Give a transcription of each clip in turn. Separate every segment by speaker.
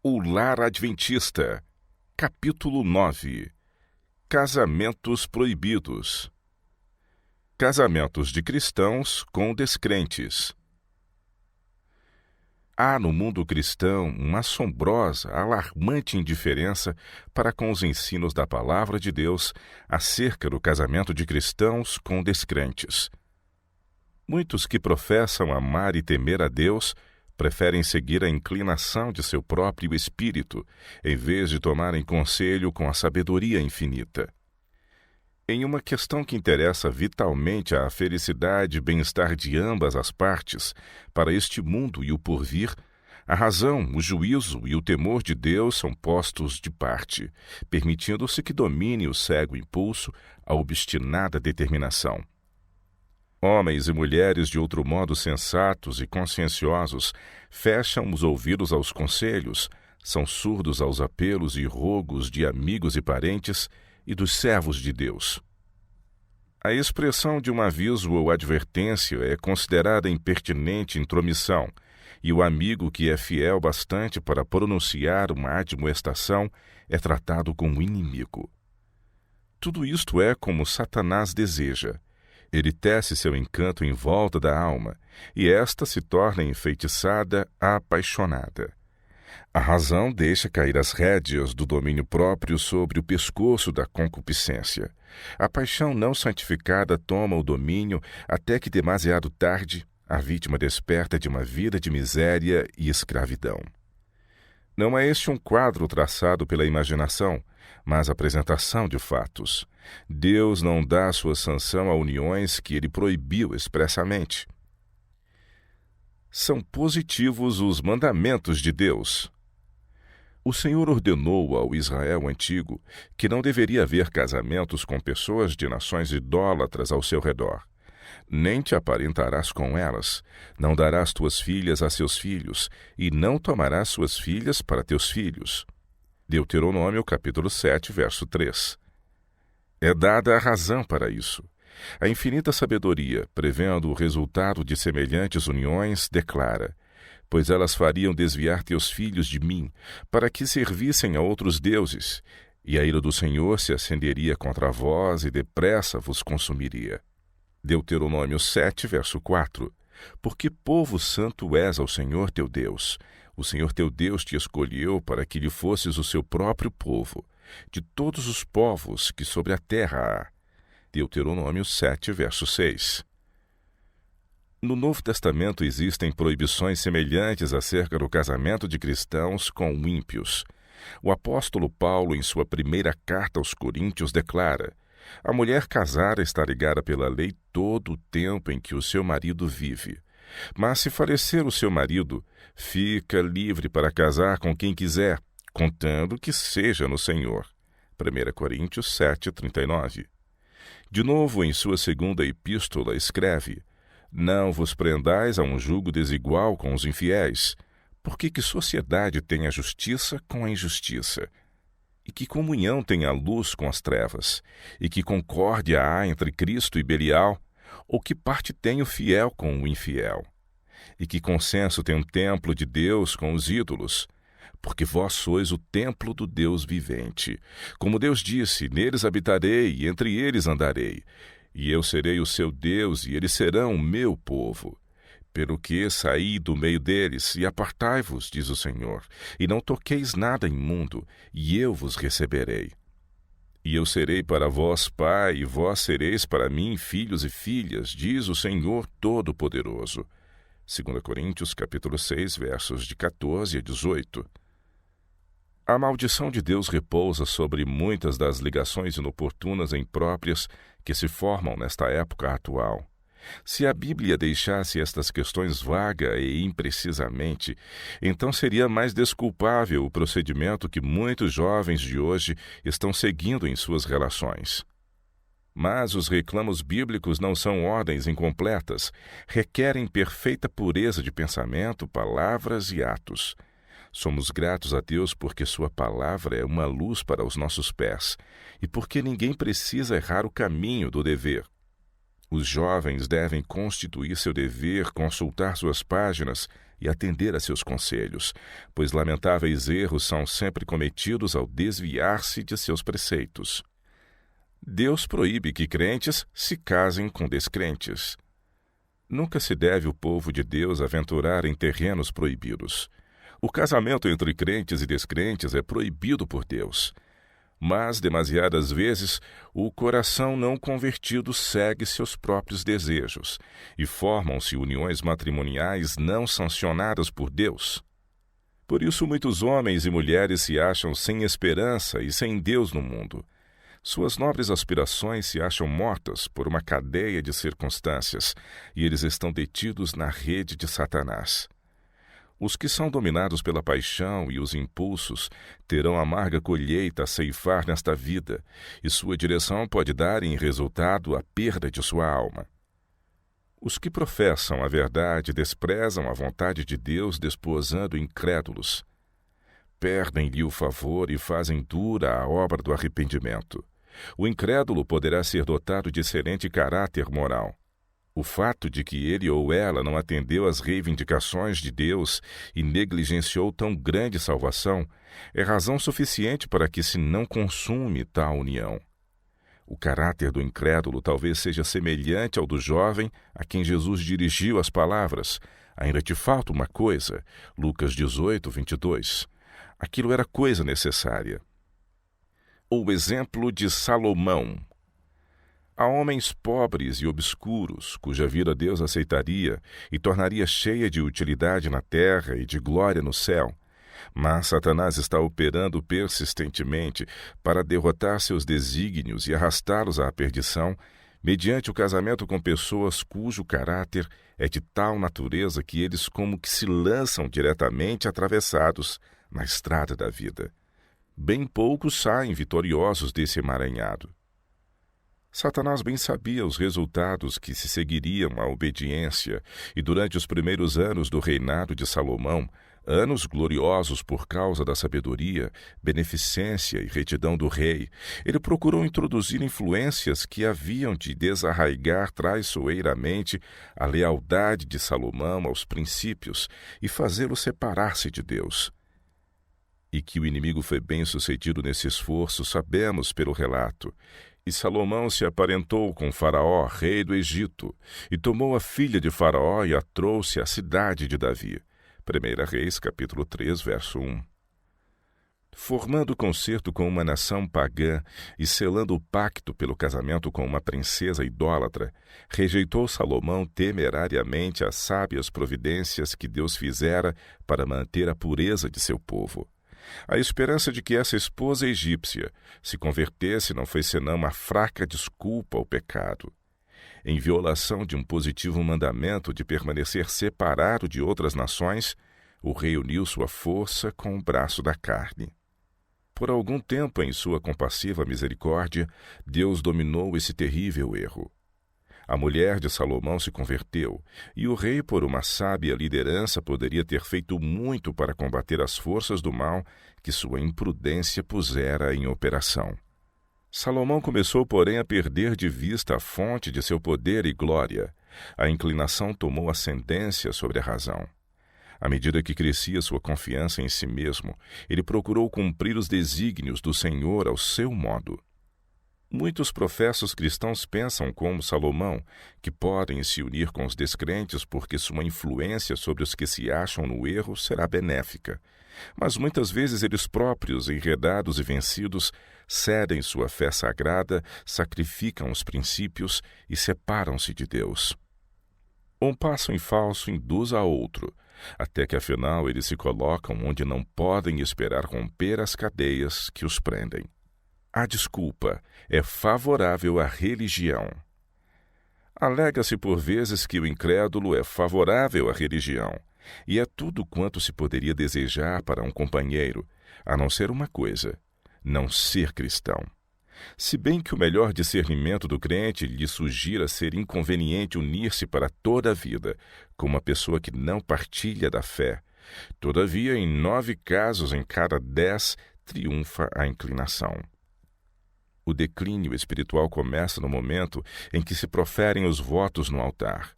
Speaker 1: O Lar Adventista, capítulo 9. Casamentos proibidos. Casamentos de cristãos com descrentes. Há no mundo cristão uma assombrosa, alarmante indiferença para com os ensinos da Palavra de Deus acerca do casamento de cristãos com descrentes. Muitos que professam amar e temer a Deus preferem seguir a inclinação de seu próprio espírito, em vez de tomarem conselho com a sabedoria infinita. Em uma questão que interessa vitalmente à felicidade e bem-estar de ambas as partes, para este mundo e o porvir, a razão, o juízo e o temor de Deus são postos de parte, permitindo-se que domine o cego impulso, a obstinada determinação. Homens e mulheres de outro modo sensatos e conscienciosos fecham os ouvidos aos conselhos, são surdos aos apelos e rogos de amigos e parentes e dos servos de Deus. A expressão de um aviso ou advertência é considerada impertinente intromissão, e o amigo que é fiel bastante para pronunciar uma admoestação é tratado como inimigo. Tudo isto é como Satanás deseja. Ele tece seu encanto em volta da alma, e esta se torna enfeitiçada, apaixonada. A razão deixa cair as rédeas do domínio próprio sobre o pescoço da concupiscência. A paixão não santificada toma o domínio até que, demasiado tarde, a vítima desperta de uma vida de miséria e escravidão. Não é este um quadro traçado pela imaginação, mas apresentação de fatos. Deus não dá sua sanção a uniões que ele proibiu expressamente. São positivos os mandamentos de Deus. O Senhor ordenou ao Israel antigo que não deveria haver casamentos com pessoas de nações idólatras ao seu redor. Nem te aparentarás com elas, não darás tuas filhas a seus filhos, e não tomarás suas filhas para teus filhos. Deuteronômio capítulo 7, verso 3. É dada a razão para isso. A infinita sabedoria, prevendo o resultado de semelhantes uniões, declara: pois elas fariam desviar teus filhos de mim, para que servissem a outros deuses, e a ira do Senhor se acenderia contra vós e depressa vos consumiria. Deuteronômio 7, verso 4. Porque povo santo és ao Senhor teu Deus. O Senhor teu Deus te escolheu para que lhe fosses o seu próprio povo, de todos os povos que sobre a terra há. Deuteronômio 7, verso 6. No Novo Testamento existem proibições semelhantes acerca do casamento de cristãos com ímpios. O apóstolo Paulo, em sua primeira carta aos Coríntios, declara: a mulher casada está ligada pela lei todo o tempo em que o seu marido vive. Mas se falecer o seu marido, fica livre para casar com quem quiser, contando que seja no Senhor. 1 Coríntios 7, 39. De novo, em sua segunda epístola, escreve: não vos prendais a um jugo desigual com os infiéis, porque que sociedade tem a justiça com a injustiça? E que comunhão tem a luz com as trevas? E que concórdia há entre Cristo e Belial? Ou que parte tem o fiel com o infiel? E que consenso tem o templo de Deus com os ídolos? Porque vós sois o templo do Deus vivente. Como Deus disse: neles habitarei e entre eles andarei. E eu serei o seu Deus e eles serão o meu povo. Pelo que saí do meio deles e apartai-vos, diz o Senhor, e não toqueis nada imundo, e eu vos receberei. E eu serei para vós pai, e vós sereis para mim filhos e filhas, diz o Senhor Todo-Poderoso. 2 Coríntios capítulo 6, versos de 14 a 18. A maldição de Deus repousa sobre muitas das ligações inoportunas e impróprias que se formam nesta época atual. Se a Bíblia deixasse estas questões vaga e imprecisamente, então seria mais desculpável o procedimento que muitos jovens de hoje estão seguindo em suas relações. Mas os reclamos bíblicos não são ordens incompletas, requerem perfeita pureza de pensamento, palavras e atos. Somos gratos a Deus porque sua palavra é uma luz para os nossos pés e porque ninguém precisa errar o caminho do dever. Os jovens devem constituir seu dever, consultar suas páginas e atender a seus conselhos, pois lamentáveis erros são sempre cometidos ao desviar-se de seus preceitos. Deus proíbe que crentes se casem com descrentes. Nunca se deve o povo de Deus aventurar em terrenos proibidos. O casamento entre crentes e descrentes é proibido por Deus. Mas, demasiadas vezes, o coração não convertido segue seus próprios desejos e formam-se uniões matrimoniais não sancionadas por Deus. Por isso, muitos homens e mulheres se acham sem esperança e sem Deus no mundo. Suas nobres aspirações se acham mortas por uma cadeia de circunstâncias e eles estão detidos na rede de Satanás. Os que são dominados pela paixão e os impulsos terão amarga colheita a ceifar nesta vida, e sua direção pode dar em resultado a perda de sua alma. Os que professam a verdade desprezam a vontade de Deus, desposando incrédulos. Perdem-lhe o favor e fazem dura a obra do arrependimento. O incrédulo poderá ser dotado de excelente caráter moral. O fato de que ele ou ela não atendeu às reivindicações de Deus e negligenciou tão grande salvação é razão suficiente para que se não consume tal união. O caráter do incrédulo talvez seja semelhante ao do jovem a quem Jesus dirigiu as palavras: "Ainda te falta uma coisa", Lucas 18, 22. Aquilo era coisa necessária. O exemplo de Salomão. Há homens pobres e obscuros, cuja vida Deus aceitaria e tornaria cheia de utilidade na terra e de glória no céu. Mas Satanás está operando persistentemente para derrotar seus desígnios e arrastá-los à perdição, mediante o casamento com pessoas cujo caráter é de tal natureza que eles como que se lançam diretamente atravessados na estrada da vida. Bem poucos saem vitoriosos desse emaranhado. Satanás bem sabia os resultados que se seguiriam à obediência, e durante os primeiros anos do reinado de Salomão, anos gloriosos por causa da sabedoria, beneficência e retidão do rei, ele procurou introduzir influências que haviam de desarraigar traiçoeiramente a lealdade de Salomão aos princípios e fazê-lo separar-se de Deus. E que o inimigo foi bem sucedido nesse esforço, sabemos pelo relato. E Salomão se aparentou com Faraó, rei do Egito, e tomou a filha de Faraó e a trouxe à cidade de Davi. 1 Reis, capítulo 3, verso 1. Formando concerto com uma nação pagã e selando o pacto pelo casamento com uma princesa idólatra, rejeitou Salomão temerariamente as sábias providências que Deus fizera para manter a pureza de seu povo. A esperança de que essa esposa egípcia se convertesse não foi senão uma fraca desculpa ao pecado. Em violação de um positivo mandamento de permanecer separado de outras nações, o rei uniu sua força com o braço da carne. Por algum tempo, em sua compassiva misericórdia, Deus dominou esse terrível erro. A mulher de Salomão se converteu, e o rei, por uma sábia liderança, poderia ter feito muito para combater as forças do mal que sua imprudência pusera em operação. Salomão começou, porém, a perder de vista a fonte de seu poder e glória. A inclinação tomou ascendência sobre a razão. À medida que crescia sua confiança em si mesmo, ele procurou cumprir os desígnios do Senhor ao seu modo. Muitos professos cristãos pensam como Salomão, que podem se unir com os descrentes porque sua influência sobre os que se acham no erro será benéfica. Mas muitas vezes eles próprios, enredados e vencidos, cedem sua fé sagrada, sacrificam os princípios e separam-se de Deus. Um passo em falso induz a outro, até que afinal eles se colocam onde não podem esperar romper as cadeias que os prendem. A desculpa é favorável à religião. Alega-se por vezes que o incrédulo é favorável à religião, e é tudo quanto se poderia desejar para um companheiro, a não ser uma coisa: não ser cristão. Se bem que o melhor discernimento do crente lhe sugira ser inconveniente unir-se para toda a vida com uma pessoa que não partilha da fé, todavia, em 9 casos em cada 10, triunfa a inclinação. O declínio espiritual começa no momento em que se proferem os votos no altar,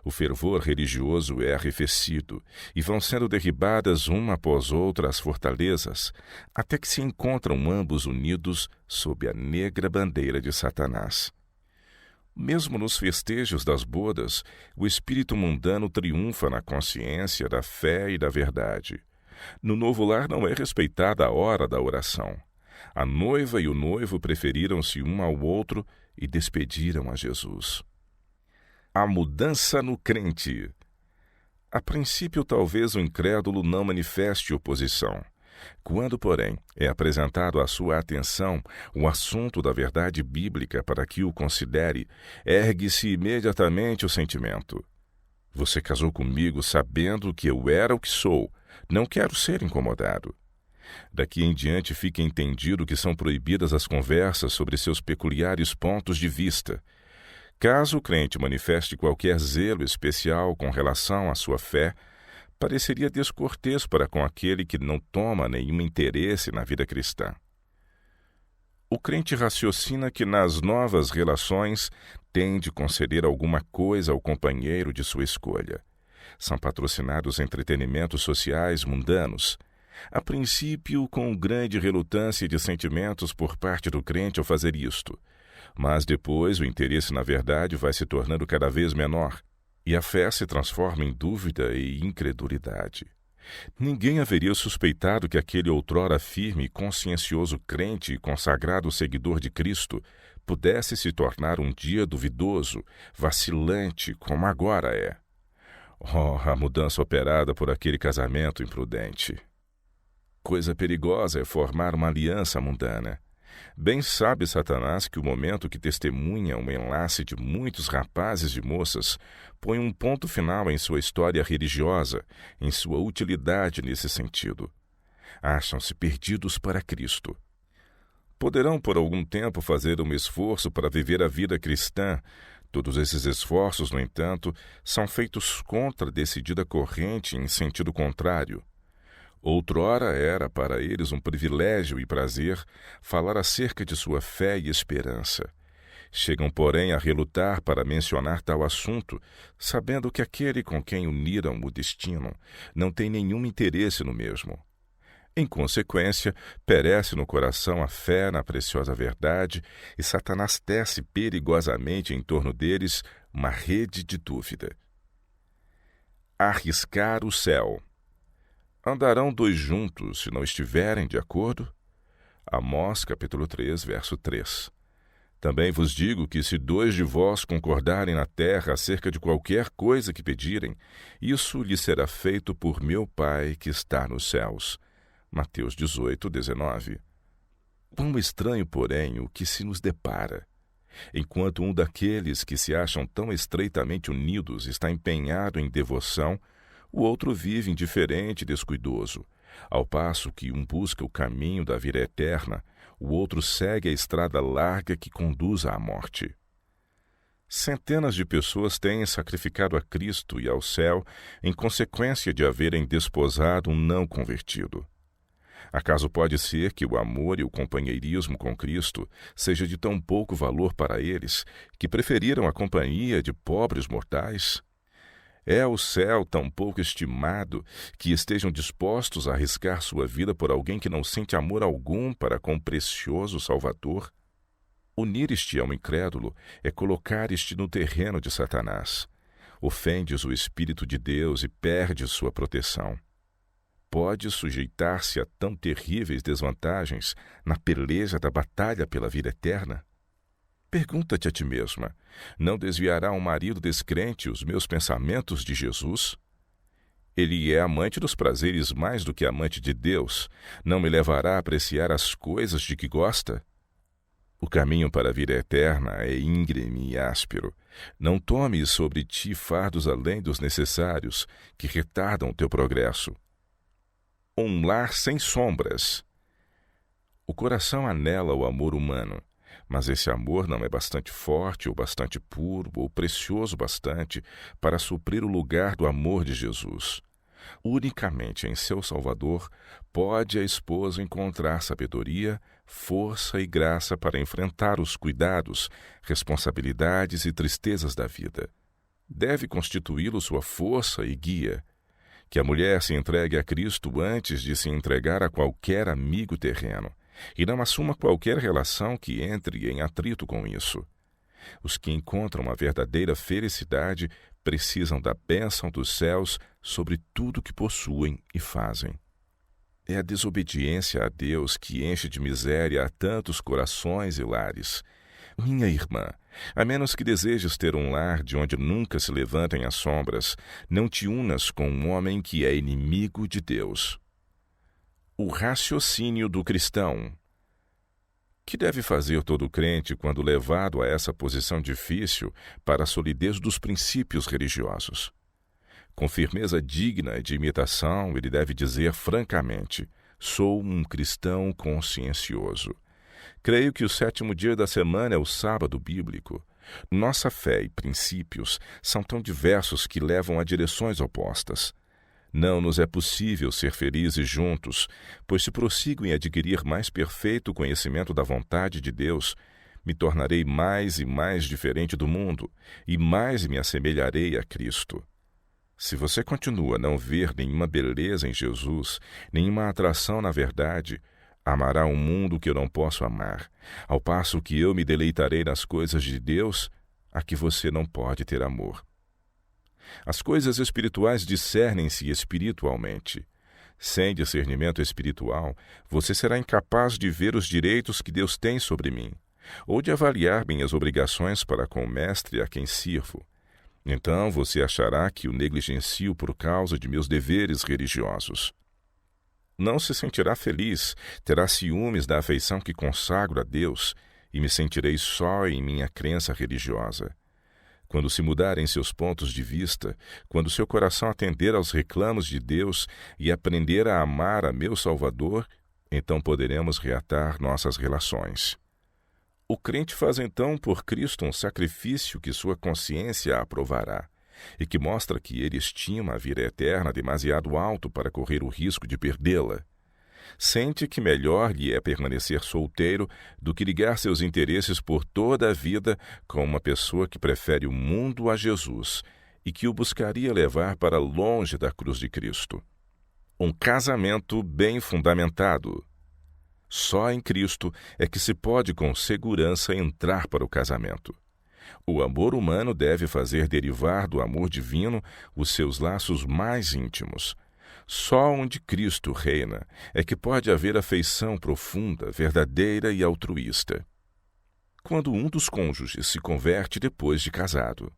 Speaker 1: O fervor religioso é arrefecido e vão sendo derribadas uma após outra as fortalezas, até que se encontram ambos unidos sob a negra bandeira de Satanás. Mesmo nos festejos das bodas, o espírito mundano triunfa na consciência da fé e da verdade. No novo lar não é respeitada a hora da oração. A noiva e o noivo preferiram-se um ao outro e despediram a Jesus. A mudança no crente. A princípio, talvez o incrédulo não manifeste oposição. Quando, porém, é apresentado à sua atenção o assunto da verdade bíblica para que o considere, ergue-se imediatamente o sentimento: você casou comigo sabendo que eu era o que sou, não quero ser incomodado. Daqui em diante fica entendido que são proibidas as conversas sobre seus peculiares pontos de vista. Caso o crente manifeste qualquer zelo especial com relação à sua fé, pareceria descortês para com aquele que não toma nenhum interesse na vida cristã. O crente raciocina que nas novas relações tem de conceder alguma coisa ao companheiro de sua escolha. São patrocinados entretenimentos sociais mundanos, a princípio com grande relutância de sentimentos por parte do crente ao fazer isto, mas depois o interesse na verdade vai se tornando cada vez menor, e a fé se transforma em dúvida e incredulidade. Ninguém haveria suspeitado que aquele outrora firme e consciencioso crente e consagrado seguidor de Cristo pudesse se tornar um dia duvidoso, vacilante, como agora é. Oh, a mudança operada por aquele casamento imprudente! Coisa perigosa é formar uma aliança mundana. Bem sabe Satanás que o momento que testemunha um enlace de muitos rapazes e moças põe um ponto final em sua história religiosa, em sua utilidade nesse sentido. Acham-se perdidos para Cristo. Poderão por algum tempo fazer um esforço para viver a vida cristã. Todos esses esforços, no entanto, são feitos contra a decidida corrente em sentido contrário. Outrora era para eles um privilégio e prazer falar acerca de sua fé e esperança. Chegam, porém, a relutar para mencionar tal assunto, sabendo que aquele com quem uniram o destino não tem nenhum interesse no mesmo. Em consequência, perece no coração a fé na preciosa verdade e Satanás tece perigosamente em torno deles uma rede de dúvida. Arriscar o céu. Andarão dois juntos se não estiverem de acordo? Amós, capítulo 3, verso 3. Também vos digo que se dois de vós concordarem na terra acerca de qualquer coisa que pedirem, isso lhes será feito por meu Pai que está nos céus. Mateus 18, 19. Quão estranho, porém, o que se nos depara. Enquanto um daqueles que se acham tão estreitamente unidos está empenhado em devoção, o outro vive indiferente e descuidoso, ao passo que um busca o caminho da vida eterna, o outro segue a estrada larga que conduz à morte. Centenas de pessoas têm sacrificado a Cristo e ao céu em consequência de haverem desposado um não convertido. Acaso pode ser que o amor e o companheirismo com Cristo seja de tão pouco valor para eles que preferiram a companhia de pobres mortais? É o céu tão pouco estimado que estejam dispostos a arriscar sua vida por alguém que não sente amor algum para com o precioso Salvador? Unir-te ao incrédulo é colocar-te no terreno de Satanás. Ofendes o Espírito de Deus e perdes sua proteção. Pode sujeitar-se a tão terríveis desvantagens na peleja da batalha pela vida eterna? Pergunta-te a ti mesma: não desviará um marido descrente os meus pensamentos de Jesus? Ele é amante dos prazeres mais do que amante de Deus. Não me levará a apreciar as coisas de que gosta? O caminho para a vida eterna é íngreme e áspero. Não tomes sobre ti fardos além dos necessários, que retardam o teu progresso. Um lar sem sombras. O coração anela o amor humano, mas esse amor não é bastante forte ou bastante puro ou precioso bastante para suprir o lugar do amor de Jesus. Unicamente em seu Salvador pode a esposa encontrar sabedoria, força e graça para enfrentar os cuidados, responsabilidades e tristezas da vida. deve constituí-lo sua força e guia. Que a mulher se entregue a Cristo antes de se entregar a qualquer amigo terreno, e não assuma qualquer relação que entre em atrito com isso. Os que encontram a verdadeira felicidade precisam da bênção dos céus sobre tudo que possuem e fazem. É a desobediência a Deus que enche de miséria a tantos corações e lares. Minha irmã, a menos que desejes ter um lar de onde nunca se levantem as sombras, não te unas com um homem que é inimigo de Deus. O raciocínio do cristão. Que deve fazer todo crente quando levado a essa posição difícil para a solidez dos princípios religiosos? Com firmeza digna de imitação, ele deve dizer francamente: sou um cristão consciencioso. Creio que o 7º dia da semana é o sábado bíblico. Nossa fé e princípios são tão diversos que levam a direções opostas. Não nos é possível ser felizes juntos, pois se prossigo em adquirir mais perfeito conhecimento da vontade de Deus, me tornarei mais e mais diferente do mundo, e mais me assemelharei a Cristo. Se você continua a não ver nenhuma beleza em Jesus, nenhuma atração na verdade, amará um mundo que eu não posso amar, ao passo que eu me deleitarei nas coisas de Deus, a que você não pode ter amor. As coisas espirituais discernem-se espiritualmente. Sem discernimento espiritual, você será incapaz de ver os direitos que Deus tem sobre mim, ou de avaliar minhas obrigações para com o Mestre a quem sirvo. Então você achará que o negligencio por causa de meus deveres religiosos. Não se sentirá feliz, terá ciúmes da afeição que consagro a Deus, e me sentirei só em minha crença religiosa. Quando se mudarem seus pontos de vista, quando seu coração atender aos reclamos de Deus e aprender a amar a meu Salvador, então poderemos reatar nossas relações. O crente faz então por Cristo um sacrifício que sua consciência aprovará, e que mostra que ele estima a vida eterna demasiado alto para correr o risco de perdê-la. Sente que melhor lhe é permanecer solteiro do que ligar seus interesses por toda a vida com uma pessoa que prefere o mundo a Jesus e que o buscaria levar para longe da cruz de Cristo. Um casamento bem fundamentado. Só em Cristo é que se pode com segurança entrar para o casamento. O amor humano deve fazer derivar do amor divino os seus laços mais íntimos. Só onde Cristo reina é que pode haver afeição profunda, verdadeira e altruísta. Quando um dos cônjuges se converte depois de casado.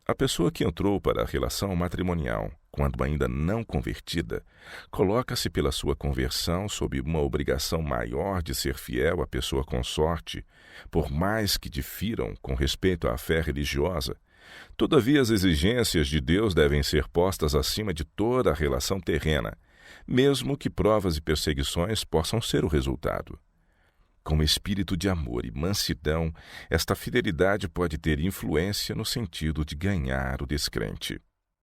Speaker 1: A pessoa que entrou para a relação matrimonial, quando ainda não convertida, coloca-se pela sua conversão sob uma obrigação maior de ser fiel à pessoa consorte, por mais que difiram com respeito à fé religiosa. Todavia, as exigências de Deus devem ser postas acima de toda a relação terrena, mesmo que provas e perseguições possam ser o resultado. Com espírito de amor e mansidão, esta fidelidade pode ter influência no sentido de ganhar o descrente.